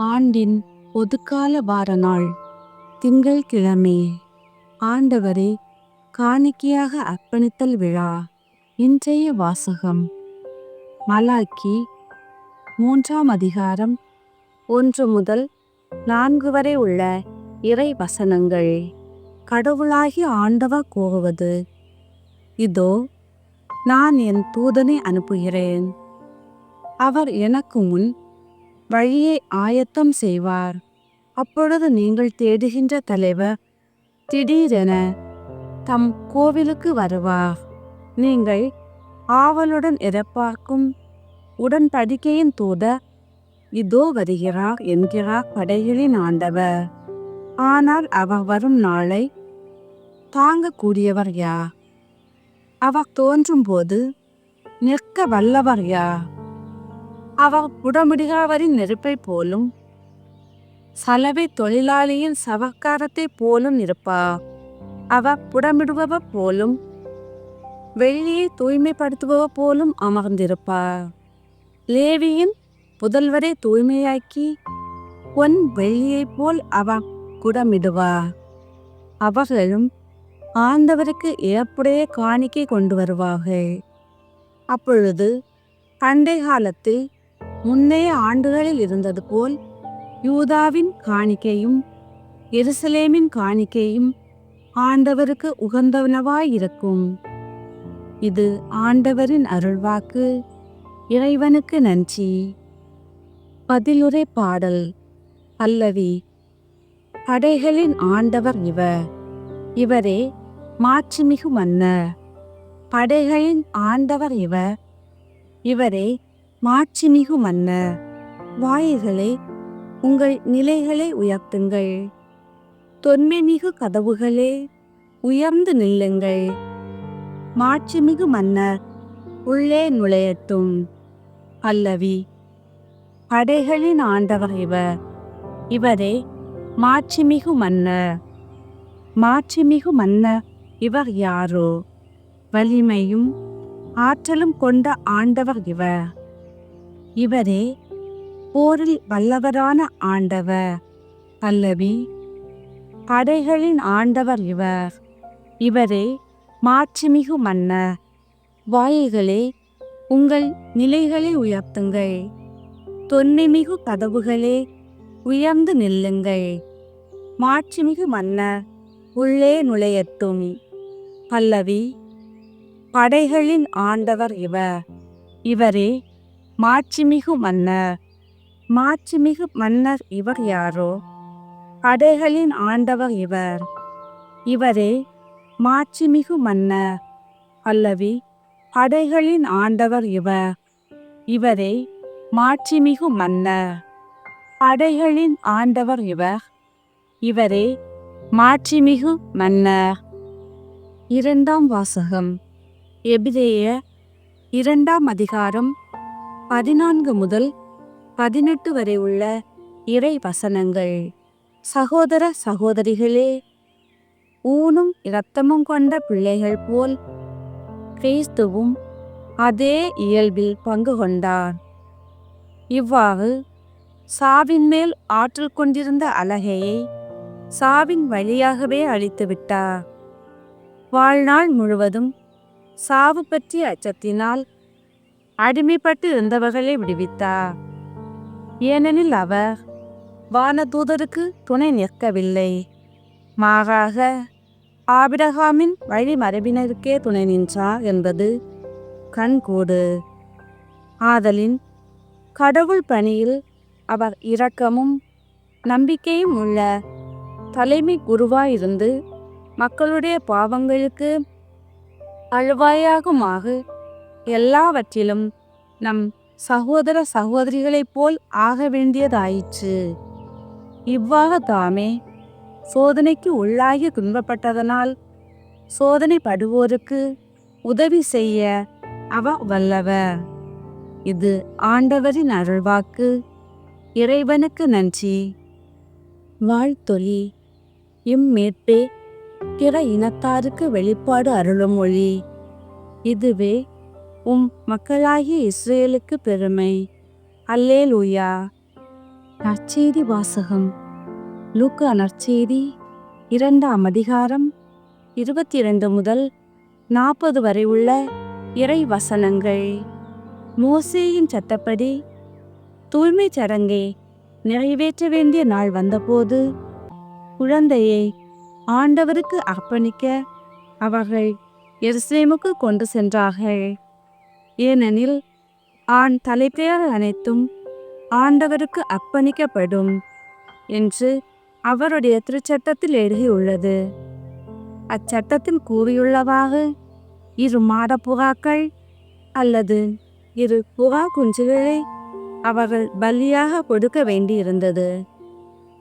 ஆண்டின் பொதுக்கால வார நாள் திங்கள்கிழமை. ஆண்டவரே காணிக்கையாக அர்ப்பணித்தல் விழா. இன்றைய வாசகம் மலாக்கி 3ஆம் அதிகாரம் 1 முதல் 4 வரை உள்ள இறை வசனங்கள். கடவுளாகிய ஆண்டவர் கூறுவது: இதோ நான் என் தூதனை அனுப்புகிறேன். அவர் எனக்கு முன் வழியை ஆயத்தம் செய்வார். அப்பொழுது நீங்கள் தேடுகின்ற தலைவர் திடீரென தம் கோவிலுக்கு வருவார். நீங்கள் ஆவலுடன் எதிர்பார்க்கும் உடன்படிக்கையின் தூதர் இதோ வருகிறார் என்கிறார் படைகளின் ஆண்டவர். ஆனால் அவர் வரும் நாளை தாங்கக்கூடியவர் யார்? அவர் தோன்றும் போது நிற்க வல்லவர் யார்? அவர் புடமிடுகிறவரின் நெருப்பை போலும் சலவை தொழிலாளியின் சவக்காரத்தை போலும் இருப்பார். அவர் புடமிடுபவர் போலும் வெள்ளியை தூய்மைப்படுத்துபவர் போலும் அமர்ந்திருப்பார். லேவியின் புதல்வரை தூய்மையாக்கி பொன் வெள்ளியைப் போல் அவர் குடமிடுவார். அவர்களும் ஆண்டவருக்கு ஏற்புடைய காணிக்கை கொண்டு வருவார்கள். அப்பொழுது பண்டை காலத்தில் முன்னைய ஆண்டுகளில் இருந்தது போல் யூதாவின் காணிக்கையும் எருசலேமின் காணிக்கையும் ஆண்டவருக்கு உகந்தவனவாயிருக்கும். இது ஆண்டவரின் அருள்வாக்கு. இறைவனுக்கு நன்றி. பதிலுரை பாடல். பல்லவி. படைகளின் ஆண்டவர் இவர், இவரே மாட்சிமிகு மன்னர். படைகளின் ஆண்டவர் இவர், இவரே மாட்சிமிகு மன்னர். வாயில்களே, உங்கள் நிலைகளை உயர்த்துங்கள். தொன்மைமிகு கதவுகளே, உயர்ந்து நில்லுங்கள். மாட்சிமிகு மன்னர் உள்ளே நுழையட்டும். பல்லவி. படைகளின் ஆண்டவர் இவர், இவரே மாட்சிமிகு மன்னர். மாட்சிமிகு மன்னர் இவர் யாரோ? வலிமையும் ஆற்றலும் கொண்ட ஆண்டவர் இவர், இவரே போரில் வல்லவரான ஆண்டவர். பல்லவி. படைகளின் ஆண்டவர் இவர், இவரே மாட்சிமிகு மன்னர். வாயில்களே, உங்கள் நிலைகளை உயர்த்துங்கள். தொன்மைமிகு கதவுகளே, உயர்ந்து நில்லுங்கள். மாட்சிமிகு மன்னர் உள்ளே நுழையட்டும். பல்லவி. படைகளின் ஆண்டவர் இவர், இவரே மாட்சிமிகு மன்னர். மாட்சிமிகு மன்னர் இவர் யாரோ? படைகளின் ஆண்டவர் இவர், இவரே மாட்சிமிகு மன்னர். பல்லவி. படைகளின் ஆண்டவர் இவர், இவரே மாட்சிமிகு மன்னர். படைகளின் ஆண்டவர் இவர், இவரே மாட்சிமிகு மன்னர். 2ஆம் வாசகம். எபிரேயர் 2ஆம் அதிகாரம் 14 முதல் 18 வரை உள்ள இறை வசனங்கள். சகோதர சகோதரிகளே, ஊனும் இரத்தமும் கொண்ட பிள்ளைகள் போல் கிறிஸ்துவும் அதே இயல்பில் பங்கு கொண்டார். இவ்வாறு சாவின் மேல் ஆற்றல் கொண்டிருந்த அலகையை சாவின் வழியாகவே அழித்துவிட்டார். வாழ்நாள் முழுவதும் சாவு பற்றிய அச்சத்தினால் அடிமைப்பட்டு இருந்தவர்களை விடுவித்தார். ஏனெனில் அவர் வானதூதருக்கு துணை நிற்கவில்லை, மாறாக ஆபிரகாமின் வழிமரபினருக்கே துணை நின்றார் என்பது கண்கூடு. ஆதலின் கடவுள் பணியில் அவர் இரக்கமும் நம்பிக்கையும் உள்ள தலைமை குருவாயிருந்து மக்களுடைய பாவங்களுக்கு அழுவாயாகுமாக எல்லாவற்றிலும் நம் சகோதர சகோதரிகளைப் போல் ஆக வேண்டியதாயிற்று. இவ்வாறு தாமே சோதனைக்கு உள்ளாகி துன்பப்பட்டதனால் சோதனைப்படுவோருக்கு உதவி செய்ய அவர் வல்லவர். இது ஆண்டவரின் அருள்வாக்கு. இறைவனுக்கு நன்றி. வாழ்த்தொலி. இம்மீட்பே பிற இனத்தாருக்கு வெளிப்பாடு அருளும் மொழி. இதுவே உம் மக்களாகிய இஸ்ரேலுக்கு பெருமை. அல்லேலூயா. நற்செய்தி வாசகம். லூக்கா நற்செய்தி 2ஆம் அதிகாரம் 22 முதல் 40 வரை உள்ள இறை வசனங்கள். மோசேயின் சட்டப்படி தூய்மை சடங்கை நிறைவேற்ற வேண்டிய நாள் வந்தபோது குழந்தையை ஆண்டவருக்கு அர்ப்பணிக்க அவர்கள் எருசலேமுக்கு கொண்டு சென்றார்கள். ஏனெனில் ஆண் தலைப்பேர் அனைத்தும் ஆண்டவருக்கு அர்ப்பணிக்கப்படும் என்று அவருடைய திருச்சட்டத்தில் எழுதியுள்ளது. அச்சட்டத்தில் கூறியுள்ளவாக 2 மாடப்புறாக்கள் அல்லது 2 புறா குஞ்சுகளை அவர்கள் பலியாக கொடுக்க வேண்டியிருந்தது.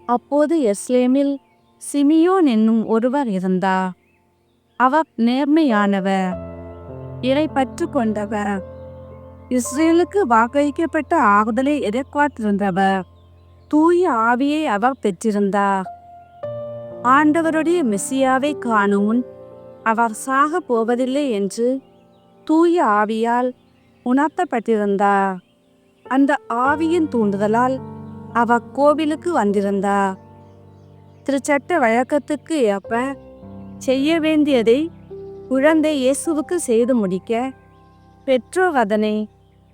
அப்போது எருசலேமில் சிமியோன் என்னும் ஒருவர் இருந்தார். அவர் நேர்மையானவர், இறைப்பற்று கொண்டவர், இஸ்ரேலுக்கு வாக்களிக்கப்பட்ட ஆறுதலை எதிர்பார்த்திருந்தவர். தூய ஆவியை அவர் பெற்றிருந்தார். ஆண்டவருடைய மெசியாவை காணும் முன் அவர் சாக போவதில்லை என்று தூய ஆவியால் உணர்த்தப்பட்டிருந்தார். அந்த ஆவியின் தூண்டுதலால் அவர் கோவிலுக்கு வந்திருந்தார். திருச்சட்ட வழக்கத்துக்கு ஏற்ப செய்ய வேண்டியதை குழந்தை இயேசுவுக்கு செய்து முடிக்க பெற்றோர் அதனை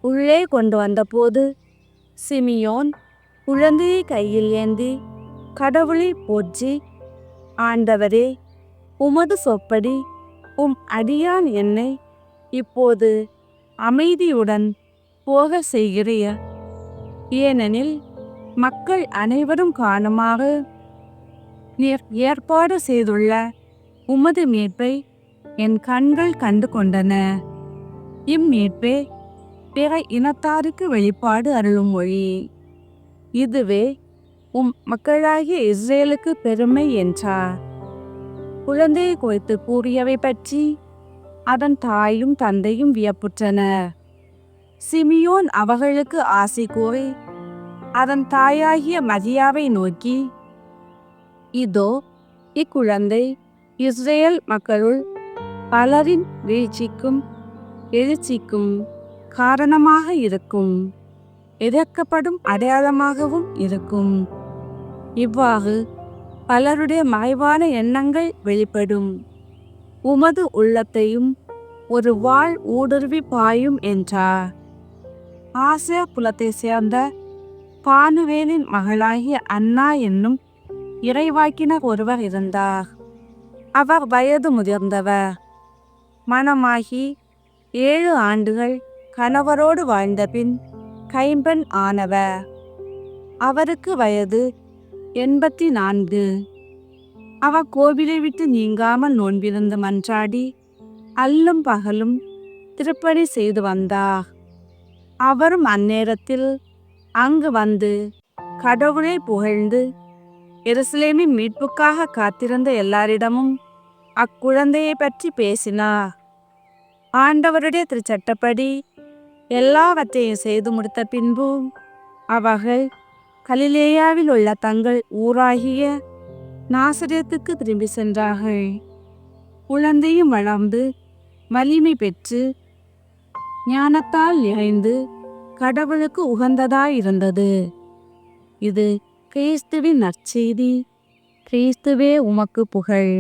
உள்ளே கொண்டு வந்தபோது சிமியோன் குழந்தையை கையில் ஏந்தி கடவுளை போற்றி, ஆண்டவரே, உமது சொற்படி அடியான் என்னை இப்போது அமைதியுடன் போக செய்கிறீர். ஏனெனில் மக்கள் அனைவரும் காணுமாறு நீர் ஏற்பாடு செய்துள்ள உமது மீட்பை என் கண்கள் கண்டு கொண்டன. இம்மீட்பே பிற இனத்தாருக்கு வெளிப்பாடு அருளும் மொழி. இதுவே மக்களாகிய இஸ்ரேலுக்கு பெருமை என்றார். குழந்தையை குறித்து கூறியவை பற்றி அதன் தாயும் தந்தையும் வியப்புற்றனர். சிமியோன் அவர்களுக்கு ஆசி கூறி அதன் தாயாகிய மரியாவை நோக்கி, இதோ இக்குழந்தை இஸ்ரேல் மக்களுள் பலரின் வீழ்ச்சிக்கும் எழுச்சிக்கும் காரணமாக இருக்கும், எதிர்க்கப்படும் அடையாளமாகவும் இருக்கும். இவ்வாறு பலருடைய மறைவான எண்ணங்கள் வெளிப்படும். உமது உள்ளத்தையும் ஒரு வாள் ஊடுருவி பாயும் என்றார். ஆசேர் குலத்தை சேர்ந்த பானுவேலின் மகளாகிய அன்னா என்னும் இறைவாக்கினர் ஒருவர் இருந்தார். அவர் வயது முதிர்ந்தவர். மணமாகி 7 ஆண்டுகள் கணவரோடு வாழ்ந்த பின் கைம்பெண் ஆனவர். அவருக்கு வயது 84. அவர் கோவிலை விட்டு நீங்காமல் நோன்பிருந்து மன்றாடி அல்லும் பகலும் திருப்பணி செய்து வந்தார். அவரும் அந்நேரத்தில் அங்கு வந்து கடவுளை புகழ்ந்து எருசலேமின் மீட்புக்காக காத்திருந்த எல்லாரிடமும் அக்குழந்தையை பற்றி பேசினார். ஆண்டவருடைய திருச்சட்டப்படி எல்லாவற்றையும் செய்து முடித்த பின்பு அவர்கள் கலிலேயாவில் உள்ள தங்கள் ஊராகிய நாசரேத்துக்கு திரும்பி சென்றார்கள். குழந்தையும் வளர்ந்து வலிமை பெற்று ஞானத்தால் நிறைந்து கடவுளுக்கு உகந்ததாயிருந்தது. இது கிறிஸ்துவின் நற்செய்தி. கிறிஸ்துவே உமக்கு புகழ்.